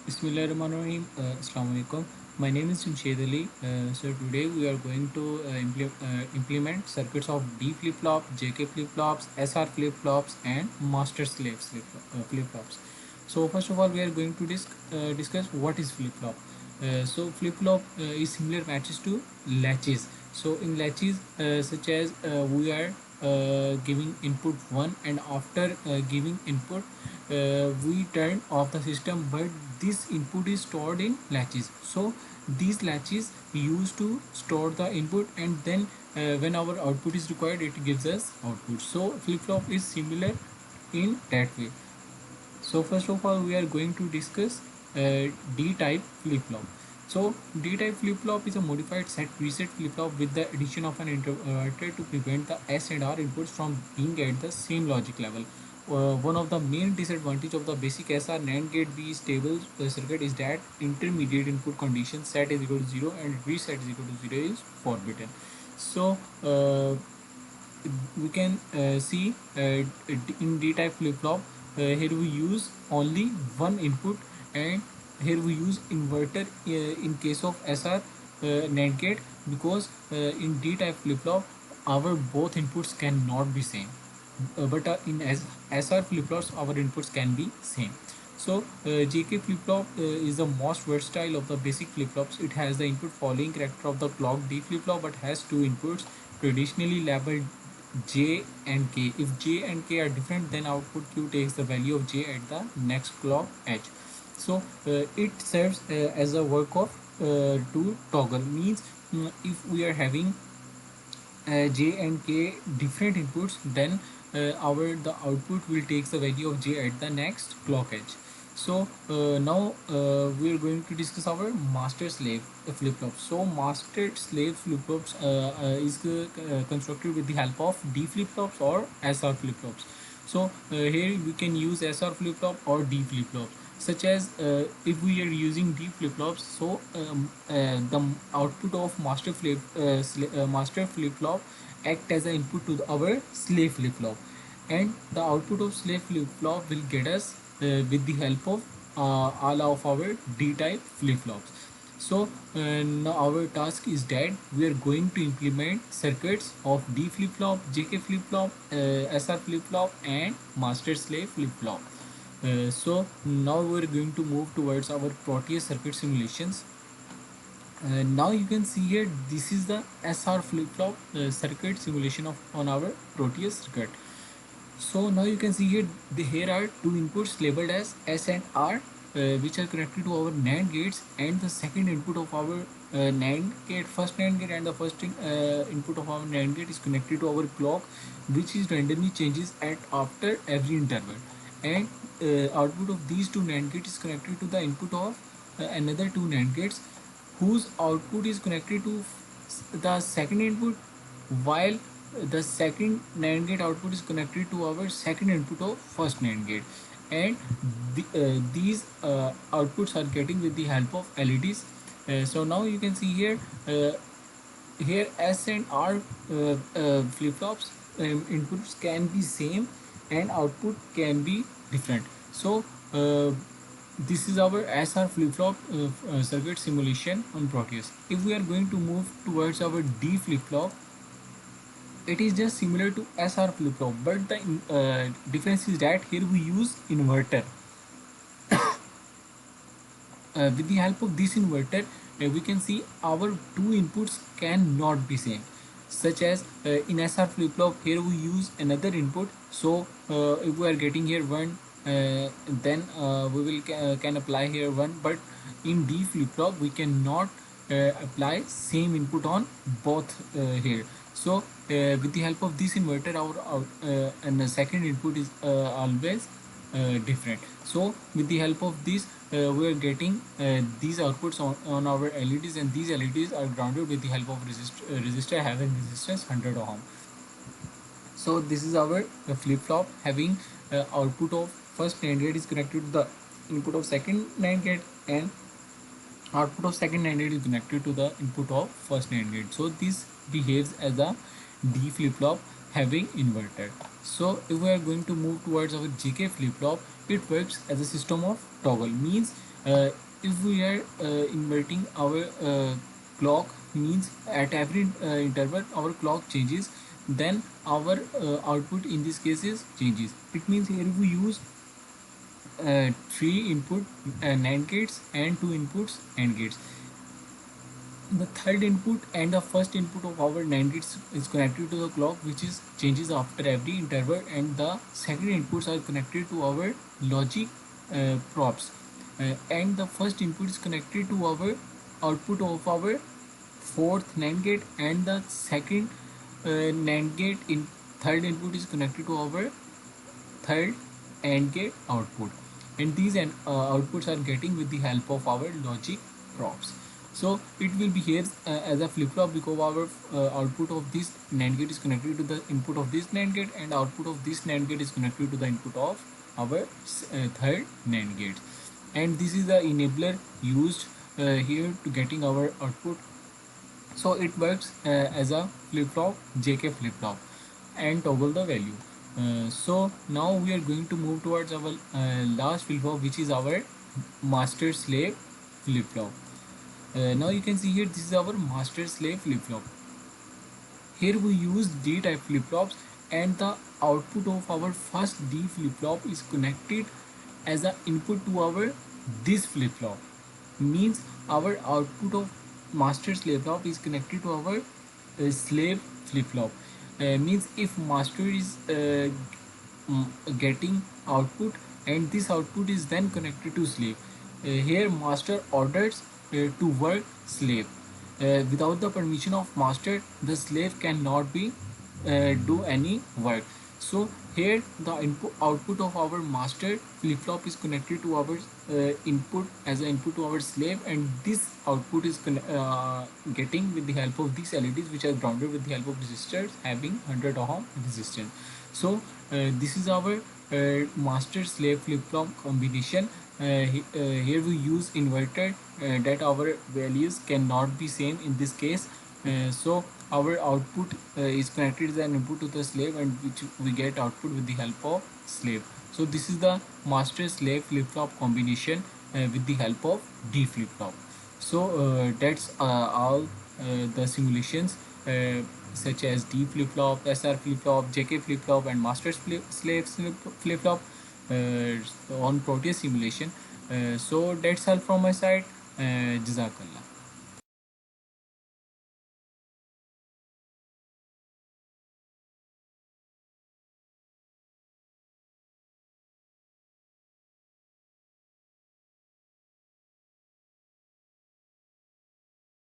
Bismillahirrahmanirrahim. Assalamu alaikum. My name is Jamshed Ali. So today we are going to implement circuits of D flip flop, JK flip flops, SR flip flops, and master slave flip flops. So first of all, we are going to discuss what is flip flop. So flip flop is similar matches to latches. So in latches, such as we are giving input 1, and after giving input we turn off the system, but this input is stored in latches. So these latches used to store the input, and then when our output is required, it gives us output. So flip flop is similar in that way. So first of all, we are going to discuss D-type flip-flop. So D-type flip-flop is a modified set reset flip-flop with the addition of an inverter to prevent the S and R inputs from being at the same logic level. One of the main disadvantage of the basic SR NAND gate B stable circuit is that intermediate input condition set is equal to 0 and reset is equal to 0 is forbidden. So we can see in D-type flip-flop, here we use only one input, and here we use inverter in case of SR NAND gate, because in D-type flip-flop our both inputs cannot be same, but in SR flip-flops our inputs can be same. So JK flip-flop is the most versatile of the basic flip-flops. It has the input following character of the clock D flip-flop, but has two inputs traditionally labeled J and K. If J and K are different, then output Q takes the value of J at the next clock edge. So it serves as a work of to toggle, means if we are having J and K different inputs, then our the output will take the value of J at the next clock edge. So now we are going to discuss our master slave flip flops. So master slave flip flops is constructed with the help of D flip flops or SR flip flops. So here we can use SR flip flop or D flip flop, such as if we are using D flip flops. So the output of master flip flop act as an input to our slave flip flop, and the output of slave flip flop will get us with the help of all of our D type flip flops. So now our task is that we are going to implement circuits of D flip flop, JK flip flop, SR flip flop, and master slave flip flop. So now we're going to move towards our Proteus circuit simulations. Now you can see here, this is the SR flip flop circuit simulation of on our Proteus circuit. So now you can see here, here are two inputs labeled as S and R, which are connected to our NAND gates, and the second input of our NAND gate, first NAND gate, and the first input of our NAND gate is connected to our clock, which is randomly changes at after every interval, and output of these two NAND gates is connected to the input of another two NAND gates, whose output is connected to the second input, while the second NAND gate output is connected to our second input of first NAND gate, and these outputs are getting with the help of LEDs. So now you can see here, here S and R flip-flops inputs can be same and output can be different. So this is our SR flip-flop circuit simulation on Proteus. If we are going to move towards our D flip-flop, it is just similar to SR flip-flop, but the difference is that here we use inverter. With the help of this inverter, we can see our two inputs cannot be same, such as in SR flip-flop, here we use another input. So if we are getting here 1, then we will can apply here 1, but in D flip-flop we cannot apply same input on both here. So with the help of this inverter, our and the second input is always different. So with the help of this, we are getting these outputs on our LEDs, and these LEDs are grounded with the help of resistor having resistance 100 ohm. So this is our flip-flop having output of first NAND gate is connected to the input of second NAND gate, and output of second NAND gate is connected to the input of first NAND gate. So this behaves as a D flip-flop having inverter. So if we are going to move towards our JK flip-flop, it works as a system of toggle, means uh, if we are inverting our clock, means at every interval our clock changes, then our output in this case is changes. It means here we use three input NAND gates and two inputs AND gates. The third input and the first input of our NAND gates is connected to the clock, which is changes after every interval, and the second inputs are connected to our logic props, and the first input is connected to our output of our fourth NAND gate, and the second NAND gate in third input is connected to our third AND gate output, and these outputs are getting with the help of our logic props. So it will be here as a flip flop, because our output of this NAND gate is connected to the input of this NAND gate, and output of this NAND gate is connected to the input of our third NAND gate, and this is the enabler used here to getting our output. So it works as a flip flop, JK flip flop, and toggle the value. So now we are going to move towards our last flip flop, which is our master slave flip flop. Now you can see here, this is our master slave flip flop. Here we use D type flip flops, and the output of our first D flip flop is connected as an input to our this flip flop. Means our output of master slave flop is connected to our slave flip flop. Means if master is getting output, and this output is then connected to slave, here master orders to work slave. Without the permission of master, the slave cannot be do any work. So here the input output of our master flip flop is connected to our input as an input to our slave, and this output is getting with the help of these LEDs, which are grounded with the help of resistors having 100 ohm resistance. So this is our master slave flip flop combination. Here we use inverter that our values cannot be same in this case. So our output is connected as an input to the slave, and which we get output with the help of slave. So this is the master slave flip flop combination with the help of D flip flop. So that's all the simulations such as D flip flop, SR flip flop, JK flip flop, and master slave flip flop on Proteus simulation. So that's all from my side. Jazakallah.